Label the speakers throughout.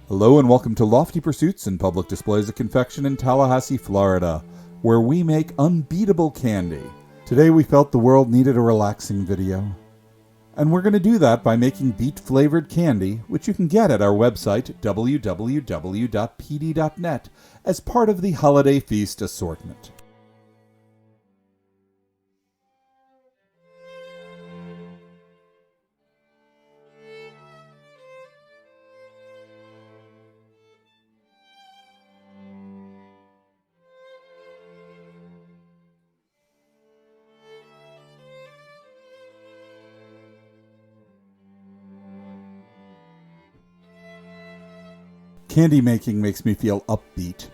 Speaker 1: Hello and welcome to Lofty Pursuits and Public Displays of Confection in Tallahassee, Florida, where we make unbeatable candy. Today we felt the world needed a relaxing video. And we're going to do that by making beet-flavored candy, which you can get at our website, www.pd.net, as part of the Holiday Feast assortment. Candy making makes me feel upbeat.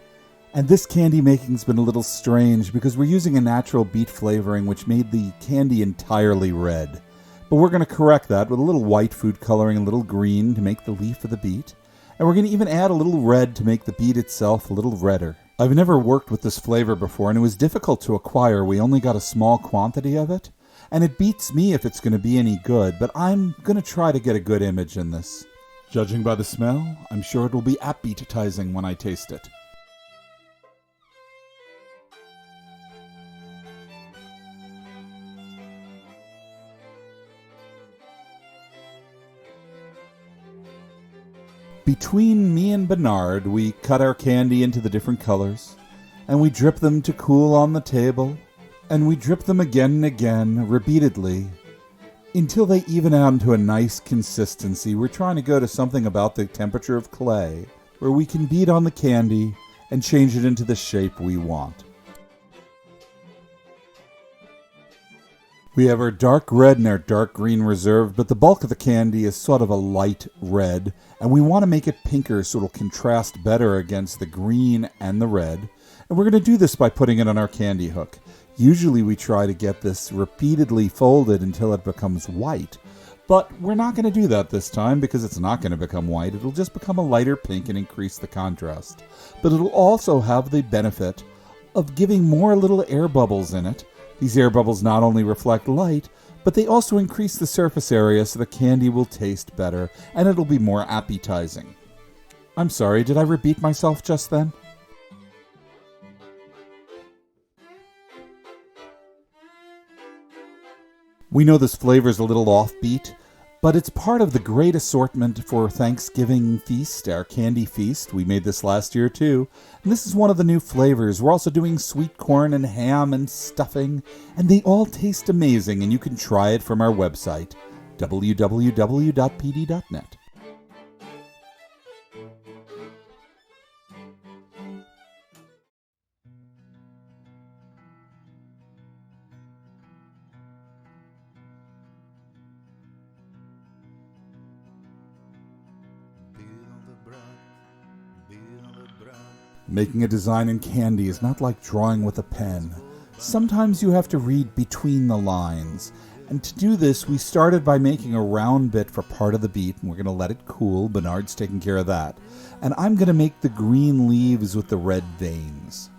Speaker 1: And this candy making's been a little strange because we're using a natural beet flavoring which made the candy entirely red. But we're going to correct that with a little white food coloring, a little green to make the leaf of the beet. And we're going to even add a little red to make the beet itself a little redder. I've never worked with this flavor before and it was difficult to acquire. We only got a small quantity of it. And it beats me if it's going to be any good, but I'm going to try to get a good image in this. Judging by the smell, I'm sure it will be appetizing when I taste it. Between me and Bernard, we cut our candy into the different colors, and we drip them to cool on the table, and we drip them again and again, repeatedly, until they even out to a nice consistency. We're trying to go to something about the temperature of clay, where we can beat on the candy and change it into the shape we want. We have our dark red and our dark green reserved, but the bulk of the candy is sort of a light red, and we want to make it pinker so it'll contrast better against the green and the red. And we're going to do this by putting it on our candy hook. Usually we try to get this repeatedly folded until it becomes white, but we're not going to do that this time because it's not going to become white. It'll just become a lighter pink and increase the contrast. But it'll also have the benefit of giving more little air bubbles in it. These air bubbles not only reflect light, but they also increase the surface area so the candy will taste better and it'll be more appetizing. I'm sorry, did I repeat myself just then? We know this flavor is a little offbeat, but it's part of the great assortment for Thanksgiving feast, our candy feast. We made this last year too, and this is one of the new flavors. We're also doing sweet corn and ham and stuffing, and they all taste amazing, and you can try it from our website, www.pd.net. Making a design in candy is not like drawing with a pen. Sometimes you have to read between the lines. And to do this, we started by making a round bit for part of the beet, and we're going to let it cool. Bernard's taking care of that. And I'm going to make the green leaves with the red veins.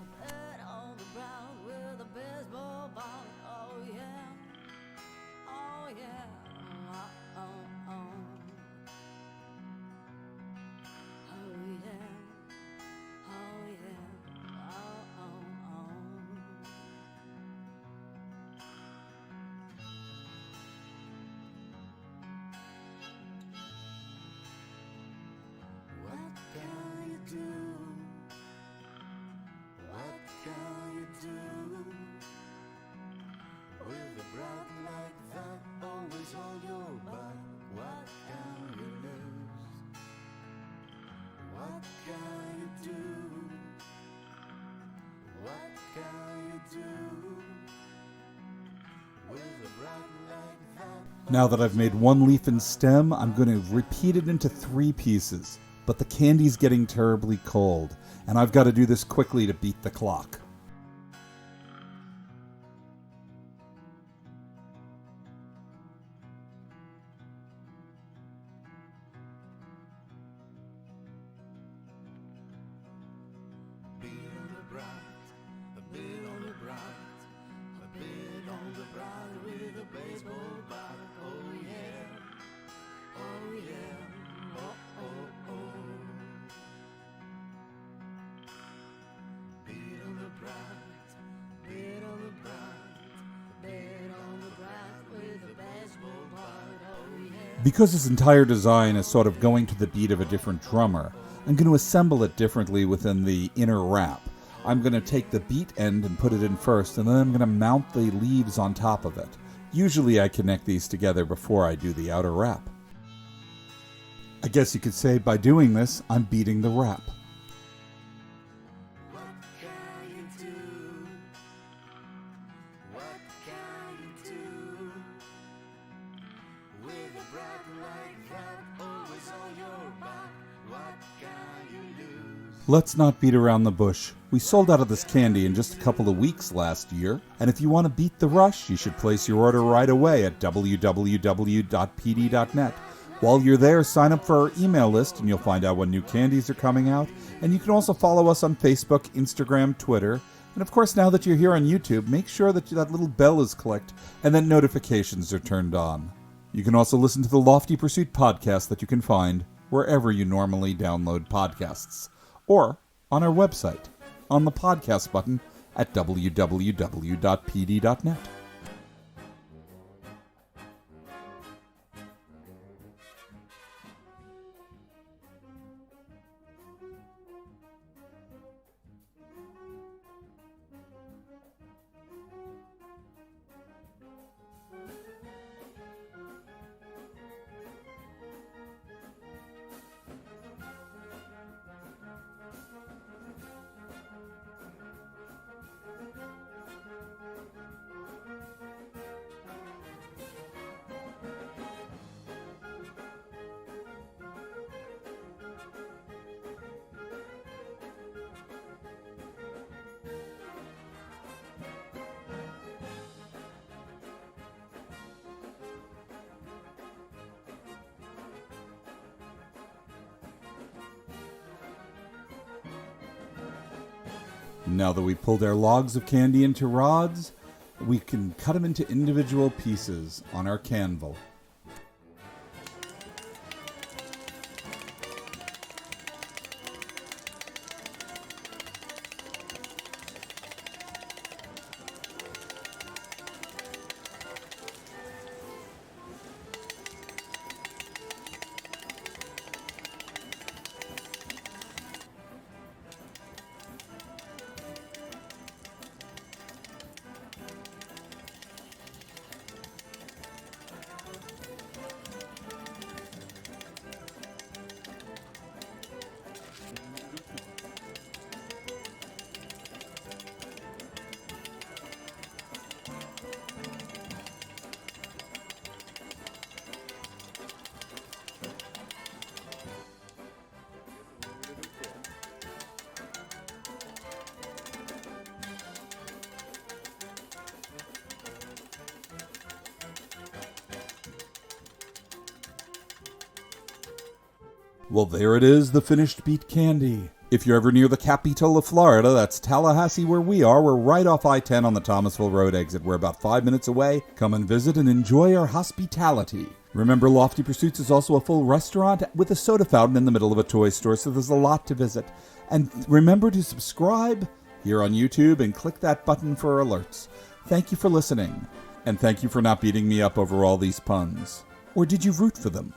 Speaker 1: Now that I've made one leaf and stem, I'm going to repeat it into 3 pieces. But the candy's getting terribly cold, and I've got to do this quickly to beat the clock. Because this entire design is sort of going to the beat of a different drummer, I'm going to assemble it differently within the inner wrap. I'm going to take the beet end and put it in first, and then I'm going to mount the leaves on top of it. Usually I connect these together before I do the outer wrap. I guess you could say by doing this, I'm beating the wrap. Let's not beat around the bush. We sold out of this candy in just a couple of weeks last year, and if you want to beat the rush, you should place your order right away at www.pd.net. While you're there, sign up for our email list and you'll find out when new candies are coming out, and you can also follow us on Facebook, Instagram, Twitter, and of course now that you're here on YouTube, make sure that that little bell is clicked and that notifications are turned on. You can also listen to the Lofty Pursuit podcast that you can find wherever you normally download podcasts, or on our website, on the podcast button at www.pd.net. Now that we've pulled our logs of candy into rods, we can cut them into individual pieces on our canvas. Well, there it is, the finished beet candy. If you're ever near the capital of Florida, that's Tallahassee where we are. We're right off I-10 on the Thomasville Road exit. We're about 5 minutes away. Come and visit and enjoy our hospitality. Remember, Lofty Pursuits is also a full restaurant with a soda fountain in the middle of a toy store, so there's a lot to visit. And remember to subscribe here on YouTube and click that button for alerts. Thank you for listening, and thank you for not beating me up over all these puns. Or did you root for them?